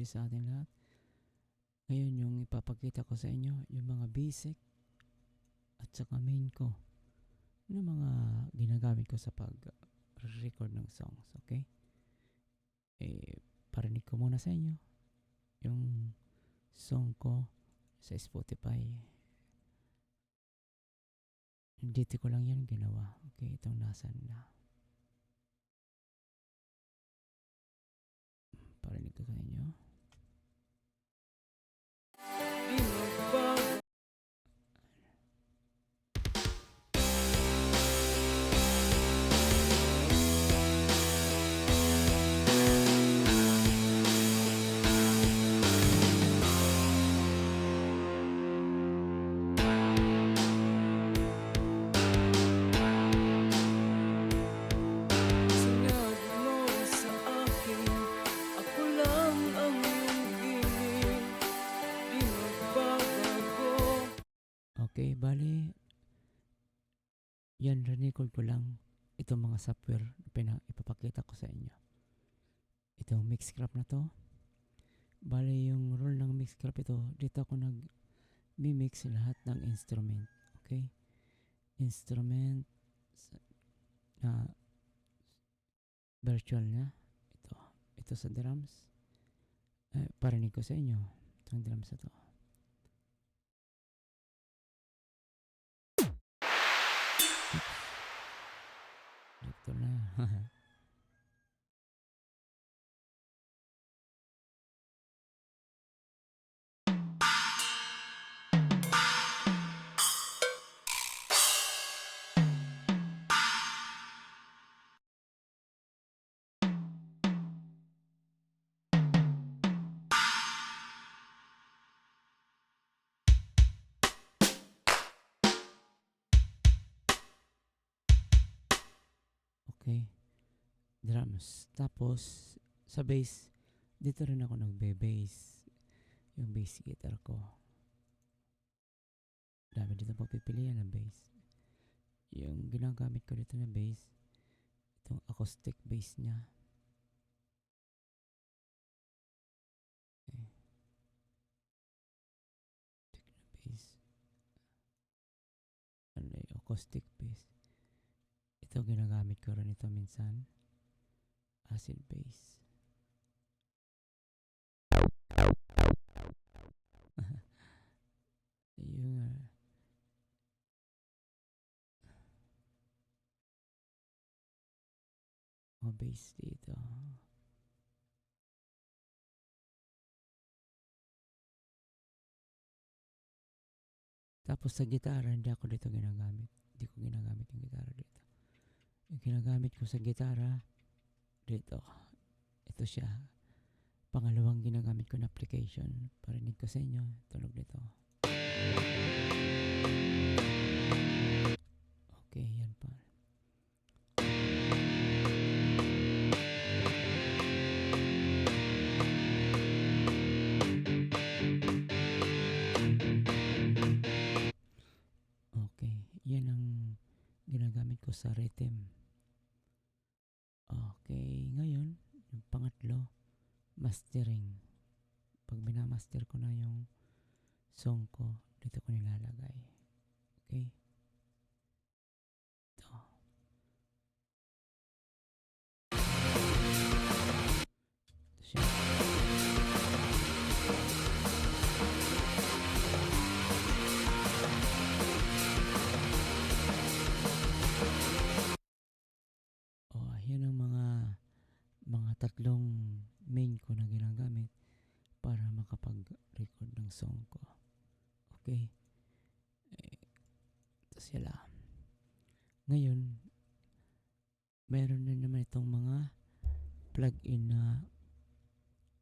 mabuti sa ating lahat. Ngayon yung ipapakita ko sa inyo yung mga basic at saka main ko ng mga ginagamit ko sa pag-record ng songs, okay? Parinig ko muna sa inyo yung song ko sa Spotify. Dito ko lang yan ginawa. Okay, itong nasan na. Parinig ko sa inyo. Okay, bali, yan, record ko lang itong mga software na ipapakita ko sa inyo. Itong Mixcraft na to, bali yung role ng Mixcraft ito, dito ako nag-mix lahat ng instrument. Okay? Instrument na virtual niya. Ito sa drums. Parinig ko sa inyo itong drums na to. Dito na. Okay. Drums. Tapos, sa bass, dito rin ako nagbe-bass. Yung bass guitar ko. Dami dito pagpipilian ng bass. Yung ginagamit ko dito na bass, itong acoustic bass niya. Okay. Bass. Ano yung acoustic bass? Ito ginagamit ko rin ito minsan. Acid bass. Yung bass dito. Tapos sa gitara, hindi ako dito ginagamit. Hindi ko ginagamit yung gitara dito. Yung ginagamit ko sa gitara, dito. Ito siya. Pangalawang ginagamit ko na application. Parinig ko sa inyo. Tunog nito. Okay, yan pa. Okay, yan ang ginagamit ko sa rhythm. Okay, ngayon, yung pangatlo, mastering. Pag minamaster ko na yung song ko, dito ko nilalagay. Okay? Ito. Ito siya. Yan ang mga tatlong main ko na ginagamit para makapag-record ng song ko. Okay? Ito sila. Ngayon, meron din naman itong mga plug-in na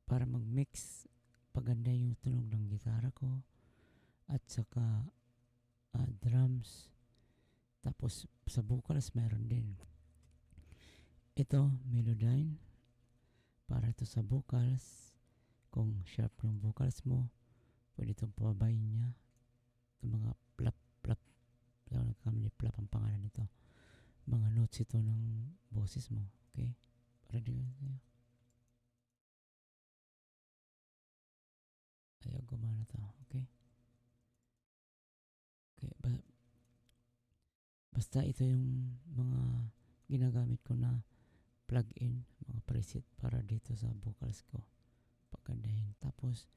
para mag-mix paganda yung tunog ng gitara ko at saka drums. Tapos sa vocals meron din. Ito, Melodyne. Para ito sa vocals. Kung sharp yung vocals mo, pwede itong pababayin niya. Ito mga plap. Plap ang pangalan nito. Mga notes ito ng boses mo. Okay? Para din Ayaw gumana to. Okay? Okay. Basta ito yung mga ginagamit ko na plug-in, mga preset para dito sa vocals ko. Pagandahin. Tapos,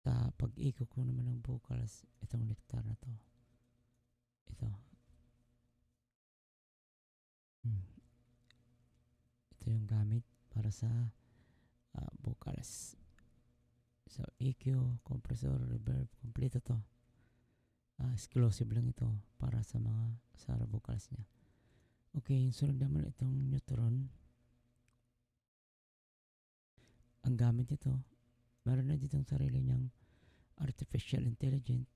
sa pag-ikot ko naman ng vocals, itong nectar na to. Ito. Ito yung gamit para sa vocals. So, EQ, compressor, reverb, kompleto to. Exclusive lang ito para sa mga sa vocals niya. Okay, yung sunod naman itong neutron. Ang gamit nito, meron na ditong sarili niyang artificial intelligence.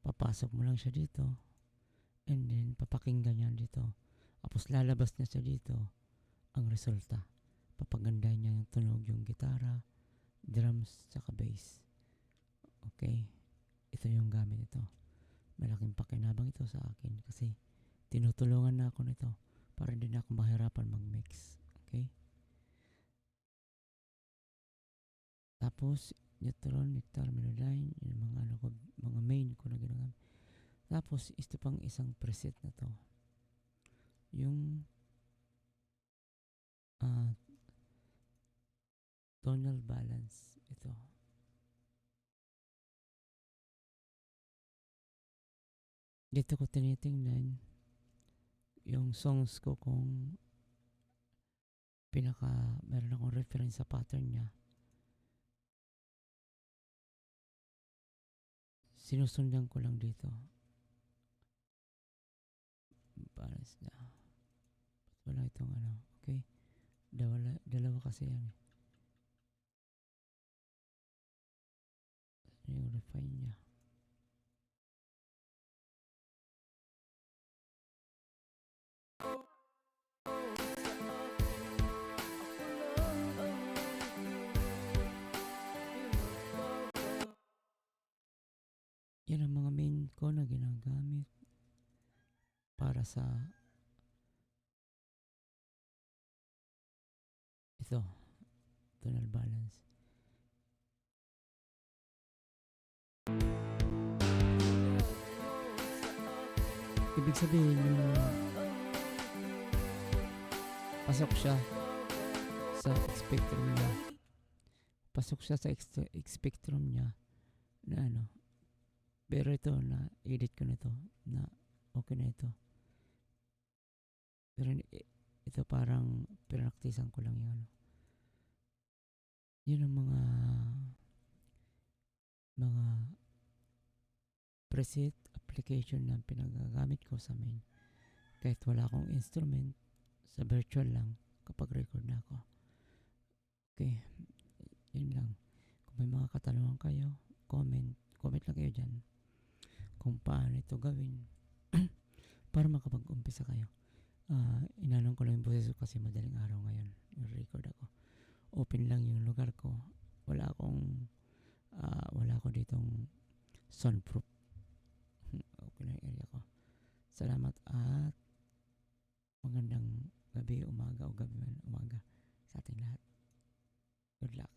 Papasok mo lang siya dito and then papakinggan niya dito. Tapos lalabas na siya dito ang resulta. Papaganda niya yung tunog, yung gitara, drums, saka bass. Okay? Ito yung gamit ito. Malaking pakinabang ito sa akin kasi tinutulungan na ako nito para hindi na ako mahirapan mag-mix. Okay? Tapos, neutron, nectar, melodyne, yung mga, mga main ko na ginagamit. Tapos, ito pang isang preset na to. Yung tonal balance. Ito. Dito ko tinitingnan yung songs ko kung meron akong reference sa pattern niya. Sinusundan ko lang dito. Balance na. Wala itong okay? Dalawa kasi yan. Yung refine niya. Yan ang mga main ko na ginagamit para sa ito, tonal balance. Ibig sabihin yung pasok siya sa spectrum niya. Pasok siya sa spectrum niya na pero ito na edit ko na ito na okay na ito. Pero ito parang pinaktisan ko lang yung yun ang mga preset application na pinagagamit ko sa main. Kahit wala akong instrument, sa virtual lang kapag record na ako. Okay, yun lang. Kung may mga katanungan kayo, comment lang kayo dyan kung paano ito gawin para makapag-umpisa kayo. Inanong ko lang yung boses ko kasi madaling araw ngayon. Record ako. Open lang yung lugar ko. Wala ako ditong soundproof. Okay lang yung area ko. Salamat at magandang gabi, umaga o gabi man, umaga sa ating lahat. Good luck.